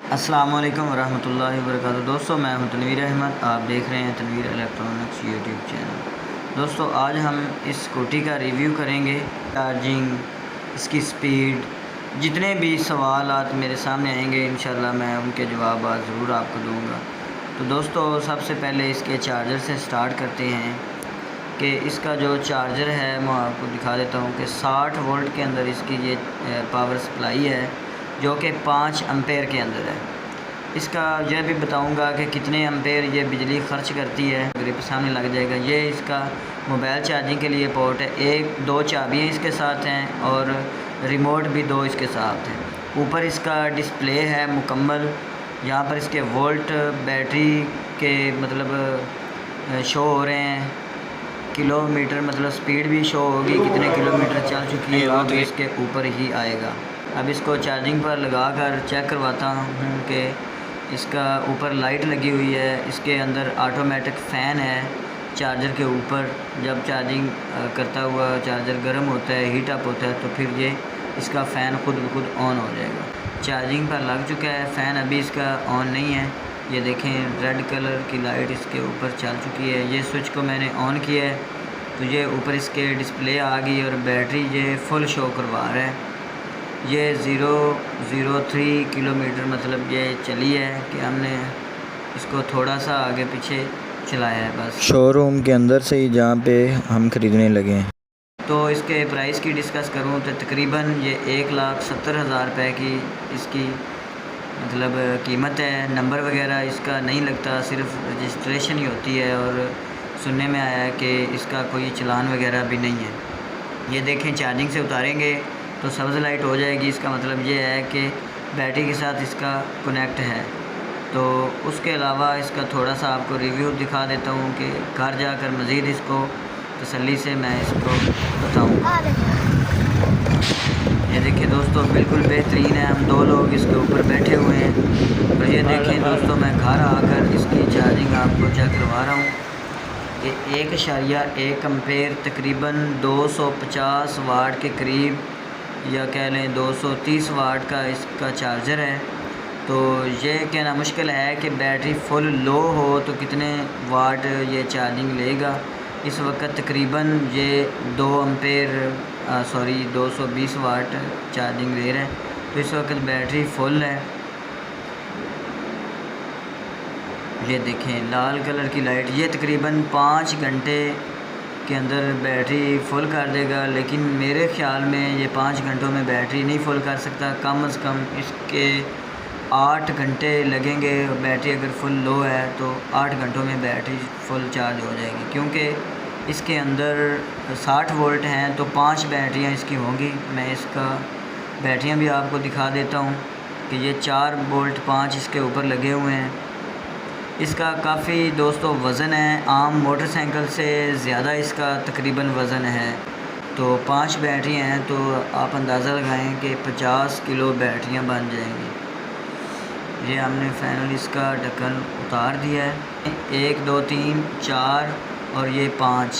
अस्सलाम वालेकुम वरहमतुल्लाहि वबरकातुहू। दोस्तों मैं हूं तनवीर अहमद, आप देख रहे हैं तनवीर इलेक्ट्रॉनिक्स यूट्यूब चैनल। दोस्तों आज हम इस स्कूटी का रिव्यू करेंगे, चार्जिंग, इसकी स्पीड, जितने भी सवालात मेरे सामने आएंगे इंशाल्लाह मैं उनके जवाब ज़रूर आपको दूंगा। तो दोस्तों सबसे पहले इसके चार्जर से स्टार्ट करते हैं कि इसका जो चार्जर है मैं आपको दिखा देता हूँ कि 60 वोल्ट के अंदर इसकी ये पावर सप्लाई है जो कि 5 एम्पेयर के अंदर है। इसका यह भी बताऊंगा कि कितने एम्पेयर ये बिजली खर्च करती है, ग्रिप सामने लग जाएगा। ये इसका मोबाइल चार्जिंग के लिए पोर्ट है, 1-2 चाबियाँ इसके साथ हैं और रिमोट भी 2 इसके साथ हैं। ऊपर इसका डिस्प्ले है मुकम्मल, यहाँ पर इसके वोल्ट बैटरी के मतलब शो हो रहे हैं, किलोमीटर मतलब स्पीड भी शो होगी कितने किलोमीटर चल चुकी है, वो भी इसके ऊपर ही आएगा। अब इसको चार्जिंग पर लगा कर चेक करवाता हूँ कि इसका ऊपर लाइट लगी हुई है, इसके अंदर ऑटोमेटिक फ़ैन है चार्जर के ऊपर। जब चार्जिंग करता हुआ चार्जर गर्म होता है, हीट अप होता है, तो फिर ये इसका फ़ैन खुद ब खुद ऑन हो जाएगा। चार्जिंग पर लग चुका है, फ़ैन अभी इसका ऑन नहीं है। ये देखें रेड कलर की लाइट इसके ऊपर चल चुकी है। ये स्विच को मैंने ऑन किया है तो ये ऊपर इसके डिस्प्ले आ गई और बैटरी ये फुल शो करवा रहा है। ये 003 किलोमीटर मतलब ये चली है कि हमने इसको थोड़ा सा आगे पीछे चलाया है बस, शोरूम के अंदर से ही जहाँ पे हम ख़रीदने लगे हैं। तो इसके प्राइस की डिस्कस करूँ तो तकरीबन ये 1,70,000 रुपये की इसकी मतलब कीमत है। नंबर वगैरह इसका नहीं लगता, सिर्फ रजिस्ट्रेशन ही होती है और सुनने में आया है कि इसका कोई चलान वगैरह भी नहीं है। ये देखें चार्जिंग से उतारेंगे तो सब्ज़ लाइट हो जाएगी, इसका मतलब ये है कि बैटरी के साथ इसका कनेक्ट है। तो उसके अलावा इसका थोड़ा सा आपको रिव्यू दिखा देता हूँ कि घर जाकर मज़ीद इसको तसल्ली से मैं इसको बताऊँगा। ये देखिए दोस्तों बिल्कुल बेहतरीन है, हम 2 लोग इसके ऊपर बैठे हुए हैं। और ये देखें दोस्तों मैं घर आकर इसकी चार्जिंग आपको चेक करवा रहा हूँ कि 1.1 एम्पेयर तकरीबन 250 वाट के करीब या कह लें 230 वाट का इसका चार्जर है। तो ये कहना मुश्किल है कि बैटरी फुल लो हो तो कितने वाट ये चार्जिंग लेगा। इस वक्त तकरीबन ये 2 एम्पेयर 220 वाट चार्जिंग ले रहा है, तो इस वक्त बैटरी फुल है। ये देखें लाल कलर की लाइट, ये तकरीबन 5 घंटे के अंदर बैटरी फुल कर देगा, लेकिन मेरे ख़्याल में ये 5 घंटों में बैटरी नहीं फुल कर सकता। कम से कम इसके 8 घंटे लगेंगे। बैटरी अगर फुल लो है तो 8 घंटों में बैटरी फुल चार्ज हो जाएगी, क्योंकि इसके अंदर 60 वोल्ट हैं तो 5 बैटरियां इसकी होंगी। मैं इसका बैटरियां भी आपको दिखा देता हूं कि ये 4 वोल्ट 5 इसके ऊपर लगे हुए हैं। इसका काफ़ी दोस्तों वज़न है, आम मोटरसाइकिल से ज़्यादा इसका तकरीबन वज़न है। तो 5 बैटरियाँ हैं तो आप अंदाज़ा लगाएं कि 50 किलो बैटरियाँ बन जाएंगी। ये हमने फाइनल इसका ढक्कन उतार दिया है। 1 2 3 4 और ये 5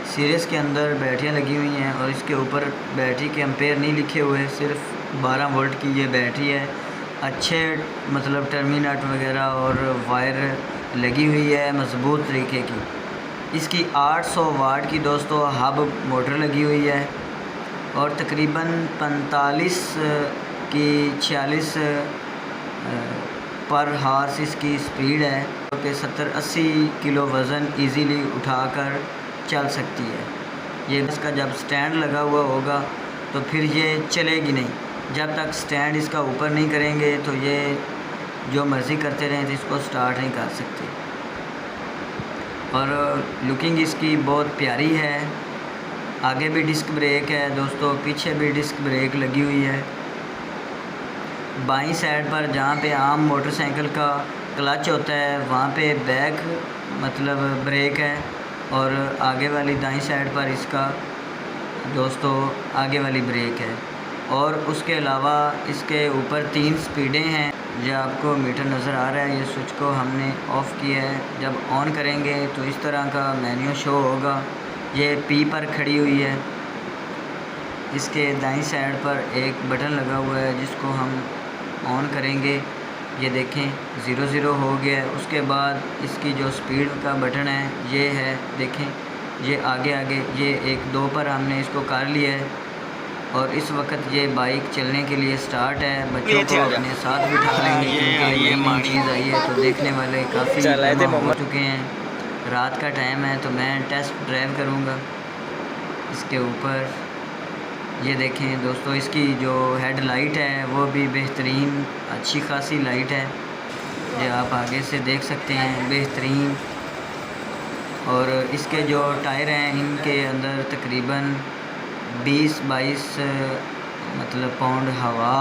सीरीज़ के अंदर बैटरियाँ लगी हुई हैं और इसके ऊपर बैटरी के एम्पेयर नहीं लिखे हुए, सिर्फ 12 वोल्ट की ये बैटरी है। अच्छे मतलब टर्मिनेट वगैरह और वायर लगी हुई है मज़बूत तरीके की। इसकी 800 वाट की दोस्तों हब मोटर लगी हुई है और तकरीबन 45 की 46 पर हार्स इसकी स्पीड है कि 70-80 किलो वज़न इजीली उठाकर चल सकती है। ये इसका जब स्टैंड लगा हुआ होगा तो फिर ये चलेगी नहीं। जब तक स्टैंड इसका ऊपर नहीं करेंगे तो ये जो मर्ज़ी करते रहें तो इसको स्टार्ट नहीं कर सकते। और लुकिंग इसकी बहुत प्यारी है। आगे भी डिस्क ब्रेक है दोस्तों, पीछे भी डिस्क ब्रेक लगी हुई है। बाईं साइड पर जहाँ पे आम मोटरसाइकिल का क्लच होता है वहाँ पे बैक मतलब ब्रेक है और आगे वाली दाईं साइड पर इसका दोस्तों आगे वाली ब्रेक है। और उसके अलावा इसके ऊपर 3 स्पीडें हैं। ये आपको मीटर नज़र आ रहा है, ये स्विच को हमने ऑफ़ किया है। जब ऑन करेंगे तो इस तरह का मेन्यू शो होगा। ये पी पर खड़ी हुई है। इसके दाईं साइड पर एक बटन लगा हुआ है जिसको हम ऑन करेंगे ये देखें 00 हो गया है। उसके बाद इसकी जो स्पीड का बटन है ये है, देखें ये आगे आगे, ये 1 2 पर हमने इसको कर लिया है। और इस वक्त ये बाइक चलने के लिए स्टार्ट है। बच्चों को अपने साथ बिठा लेंगे क्योंकि ये नई चीज़ आई है तो देखने वाले काफ़ी जमा हो चुके हैं। रात का टाइम है तो मैं टेस्ट ड्राइव करूँगा इसके ऊपर। ये देखें दोस्तों, इसकी जो हेडलाइट है वो भी बेहतरीन अच्छी खासी लाइट है, ये आप आगे से देख सकते हैं, बेहतरीन। और इसके जो टायर हैं इनके अंदर तकरीबन 20-22 मतलब पाउंड हवा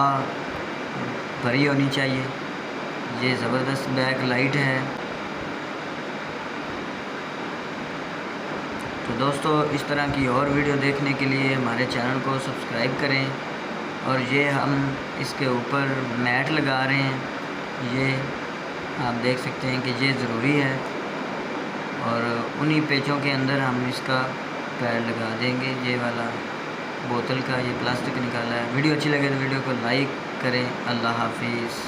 भरी होनी चाहिए। ये ज़बरदस्त बैक लाइट है। तो दोस्तों इस तरह की और वीडियो देखने के लिए हमारे चैनल को सब्सक्राइब करें। और ये हम इसके ऊपर मैट लगा रहे हैं, ये आप देख सकते हैं कि ये ज़रूरी है। और उन्हीं पेचों के अंदर हम इसका पैड लगा देंगे। ये वाला बोतल का ये प्लास्टिक निकाला है। वीडियो अच्छी लगे तो वीडियो को लाइक करें। अल्लाह हाफिज़।